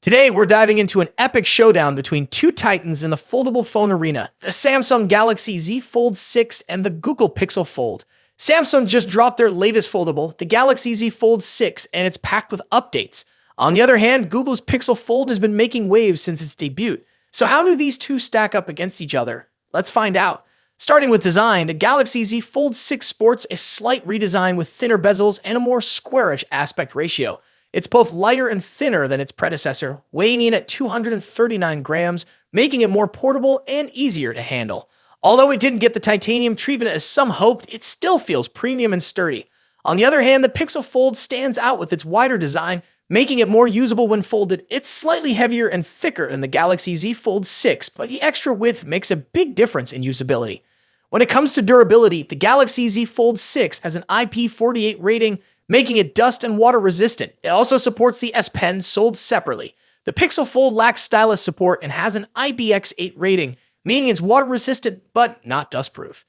Today, we're diving into an epic showdown between two titans in the foldable phone arena, the Samsung Galaxy Z Fold 6 and the Google Pixel Fold. Samsung just dropped their latest foldable, the Galaxy Z Fold 6, and it's packed with updates. On the other hand, Google's Pixel Fold has been making waves since its debut. So how do these two stack up against each other? Let's find out. Starting with design, the Galaxy Z Fold 6 sports a slight redesign with thinner bezels and a more squarish aspect ratio. It's both lighter and thinner than its predecessor, weighing in at 239 grams, making it more portable and easier to handle. Although it didn't get the titanium treatment as some hoped, it still feels premium and sturdy. On the other hand, the Pixel Fold stands out with its wider design, making it more usable when folded. It's slightly heavier and thicker than the Galaxy Z Fold 6, but the extra width makes a big difference in usability. When it comes to durability, the Galaxy Z Fold 6 has an IP48 rating, making it dust and water resistant. It also supports the S Pen sold separately. The Pixel Fold lacks stylus support and has an IPX8 rating, meaning it's water resistant but not dustproof.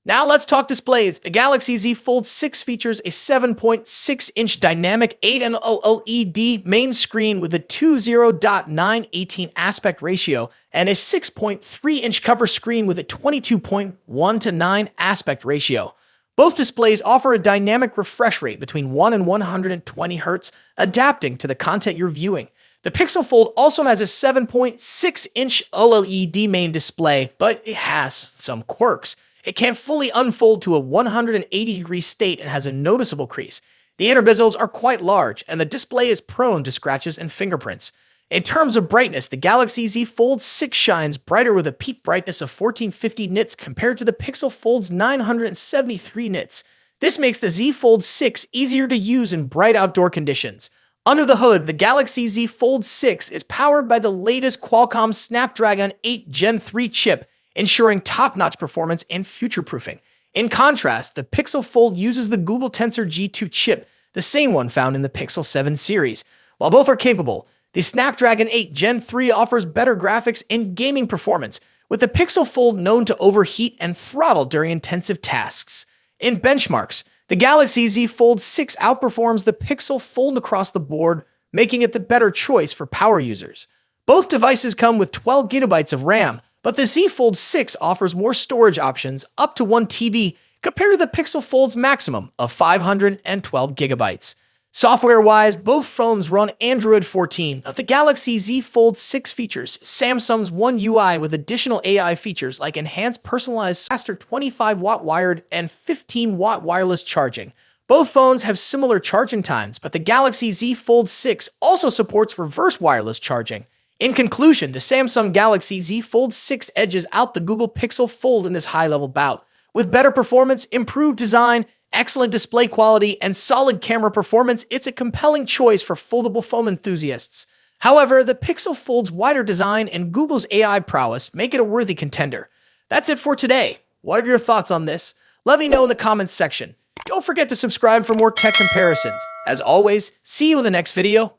Now let's talk displays. The Galaxy Z Fold 6 features a 7.6-inch dynamic 8N OLED main screen with a 20:918 aspect ratio and a 6.3-inch cover screen with a 22.1:9 aspect ratio. Both displays offer a dynamic refresh rate between 1 and 120 Hz, adapting to the content you're viewing. The Pixel Fold also has a 7.6-inch OLED main display, but it has some quirks. It can't fully unfold to a 180-degree state and has a noticeable crease. The inner bezels are quite large, and the display is prone to scratches and fingerprints. In terms of brightness, the Galaxy Z Fold 6 shines brighter with a peak brightness of 1450 nits compared to the Pixel Fold's 973 nits. This makes the Z Fold 6 easier to use in bright outdoor conditions. Under the hood, the Galaxy Z Fold 6 is powered by the latest Qualcomm Snapdragon 8 Gen 3 chip, ensuring top-notch performance and future-proofing. In contrast, the Pixel Fold uses the Google Tensor G2 chip, the same one found in the Pixel 7 series. While both are capable, the Snapdragon 8 Gen 3 offers better graphics and gaming performance, with the Pixel Fold known to overheat and throttle during intensive tasks. In benchmarks, the Galaxy Z Fold 6 outperforms the Pixel Fold across the board, making it the better choice for power users. Both devices come with 12 GB of RAM, but the Z Fold 6 offers more storage options, up to 1 TB, compared to the Pixel Fold's maximum of 512 GB. Software-wise, both phones run Android 14. The Galaxy Z Fold 6 features Samsung's One UI with additional AI features like enhanced personalized faster 25-watt wired and 15-watt wireless charging. Both phones have similar charging times, but the Galaxy Z Fold 6 also supports reverse wireless charging. In conclusion, the Samsung Galaxy Z Fold 6 edges out the Google Pixel Fold in this high-level bout. With better performance, improved design, excellent display quality, and solid camera performance, it's a compelling choice for foldable phone enthusiasts. However, the Pixel Fold's wider design and Google's AI prowess make it a worthy contender. That's it for today. What are your thoughts on this? Let me know in the comments section. Don't forget to subscribe for more tech comparisons. As always, see you in the next video.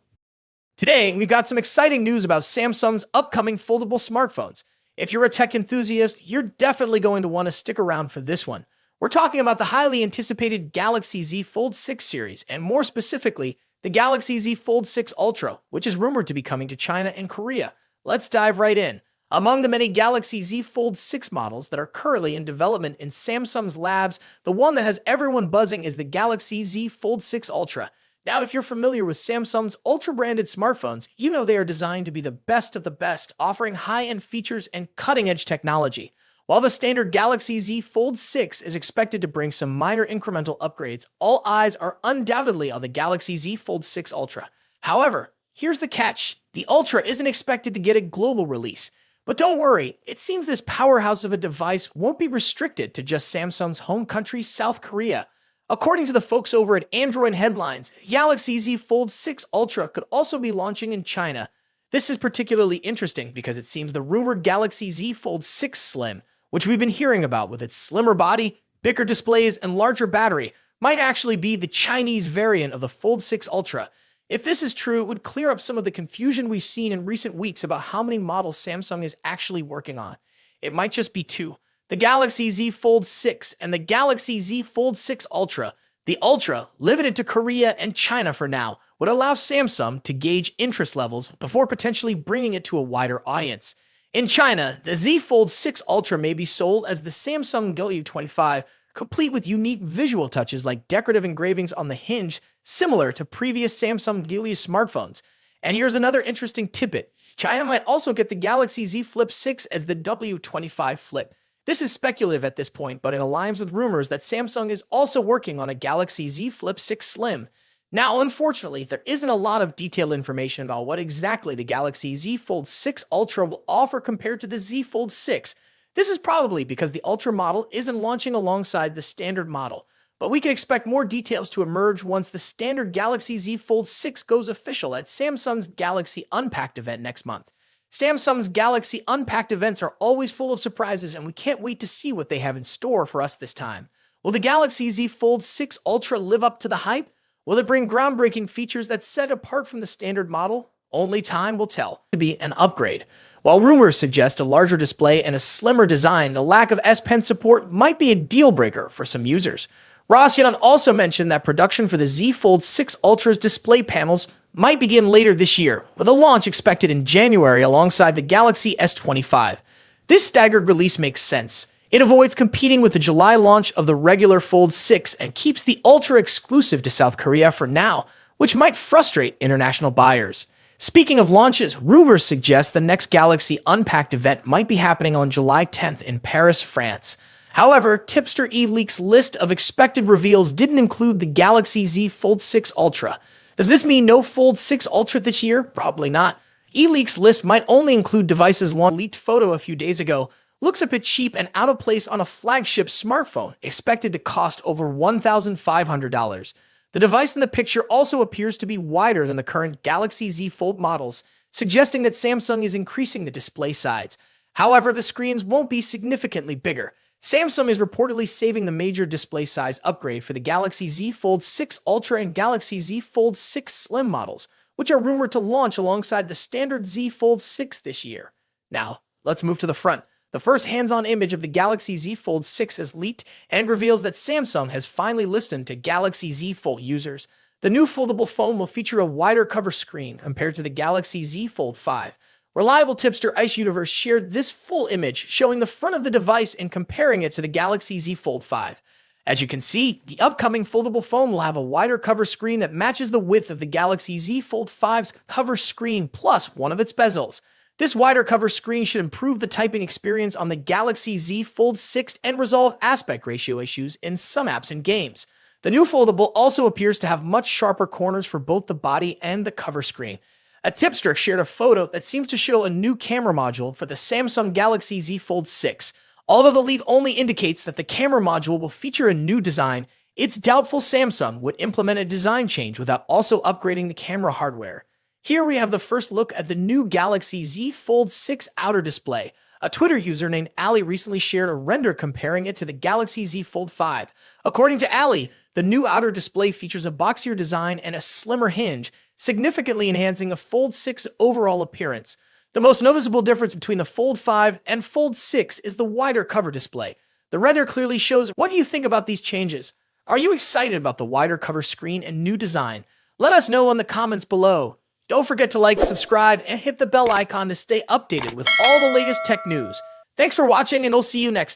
Today, we've got some exciting news about Samsung's upcoming foldable smartphones. If you're a tech enthusiast, you're definitely going to want to stick around for this one. We're talking about the highly anticipated Galaxy Z Fold 6 series, and more specifically, the Galaxy Z Fold 6 Ultra, which is rumored to be coming to China and Korea. Let's dive right in. Among the many Galaxy Z Fold 6 models that are currently in development in Samsung's labs, the one that has everyone buzzing is the Galaxy Z Fold 6 Ultra. Now, if you're familiar with Samsung's Ultra-branded smartphones, you know they are designed to be the best of the best, offering high-end features and cutting-edge technology. While the standard Galaxy Z Fold 6 is expected to bring some minor incremental upgrades, all eyes are undoubtedly on the Galaxy Z Fold 6 Ultra. However, here's the catch. The Ultra isn't expected to get a global release. But don't worry, it seems this powerhouse of a device won't be restricted to just Samsung's home country, South Korea. According to the folks over at Android Headlines, the Galaxy Z Fold 6 Ultra could also be launching in China. This is particularly interesting because it seems the rumored Galaxy Z Fold 6 Slim, which we've been hearing about with its slimmer body, bigger displays, and larger battery, might actually be the Chinese variant of the Fold 6 Ultra. If this is true, it would clear up some of the confusion we've seen in recent weeks about how many models Samsung is actually working on. It might just be two: the Galaxy Z Fold 6 and the Galaxy Z Fold 6 Ultra. The Ultra limited to Korea and China for now, would allow Samsung to gauge interest levels before potentially bringing it to a wider audience. In China, the Z Fold 6 Ultra may be sold as the Samsung W25, complete with unique visual touches like decorative engravings on the hinge, similar to previous Samsung Galaxy smartphones. And here's another interesting tidbit. China might also get the Galaxy Z Flip 6 as the W25 Flip. This is speculative at this point, but it aligns with rumors that Samsung is also working on a Galaxy Z Flip 6 Slim. Now, unfortunately, there isn't a lot of detailed information about what exactly the Galaxy Z Fold 6 Ultra will offer compared to the Z Fold 6. This is probably because the Ultra model isn't launching alongside the standard model, but we can expect more details to emerge once the standard Galaxy Z Fold 6 goes official at Samsung's Galaxy Unpacked event next month. Samsung's Galaxy Unpacked events are always full of surprises, and we can't wait to see what they have in store for us this time. Will the Galaxy Z Fold 6 Ultra live up to the hype? Will it bring groundbreaking features that set it apart from the standard model? Only time will tell. To be an upgrade. While rumors suggest a larger display and a slimmer design, the lack of S Pen support might be a deal breaker for some users. Ross Yan also mentioned that production for the Z Fold 6 Ultra's display panels might begin later this year, with a launch expected in January alongside the Galaxy S25. This staggered release makes sense. It avoids competing with the July launch of the regular Fold 6 and keeps the Ultra exclusive to South Korea for now, which might frustrate international buyers. Speaking of launches, rumors suggest the next Galaxy Unpacked event might be happening on July 10th in Paris, France. However, Tipster eLeaks' list of expected reveals didn't include the Galaxy Z Fold 6 Ultra. Does this mean no Fold 6 Ultra this year? Probably not. eLeaks' list might only include devices launched. A leaked photo a few days ago looks a bit cheap and out of place on a flagship smartphone, expected to cost over $1,500. The device in the picture also appears to be wider than the current Galaxy Z Fold models, suggesting that Samsung is increasing the display size. However, the screens won't be significantly bigger. Samsung is reportedly saving the major display size upgrade for the Galaxy Z Fold 6 Ultra and Galaxy Z Fold 6 Slim models, which are rumored to launch alongside the standard Z Fold 6 this year. Now, let's move to the front. The first hands-on image of the Galaxy Z Fold 6 is leaked and reveals that Samsung has finally listened to Galaxy Z Fold users. The new foldable phone will feature a wider cover screen compared to the Galaxy Z Fold 5. Reliable tipster Ice Universe shared this full image showing the front of the device and comparing it to the Galaxy Z Fold 5. As you can see, the upcoming foldable phone will have a wider cover screen that matches the width of the Galaxy Z Fold 5's cover screen plus one of its bezels. This wider cover screen should improve the typing experience on the Galaxy Z Fold 6 and resolve aspect ratio issues in some apps and games. The new foldable also appears to have much sharper corners for both the body and the cover screen. A tipster shared a photo that seems to show a new camera module for the Samsung Galaxy Z Fold 6. Although the leak only indicates that the camera module will feature a new design, it's doubtful Samsung would implement a design change without also upgrading the camera hardware. Here we have the first look at the new Galaxy Z Fold 6 outer display. A Twitter user named Ali recently shared a render comparing it to the Galaxy Z Fold 5. According to Ali, the new outer display features a boxier design and a slimmer hinge, significantly enhancing a Fold 6 overall appearance. The most noticeable difference between the Fold 5 and Fold 6 is the wider cover display. The render clearly shows. What do you think about these changes? Are you excited about the wider cover screen and new design? Let us know in the comments below. Don't forget to like, subscribe, and hit the bell icon to stay updated with all the latest tech news. Thanks for watching, and I'll see you next time.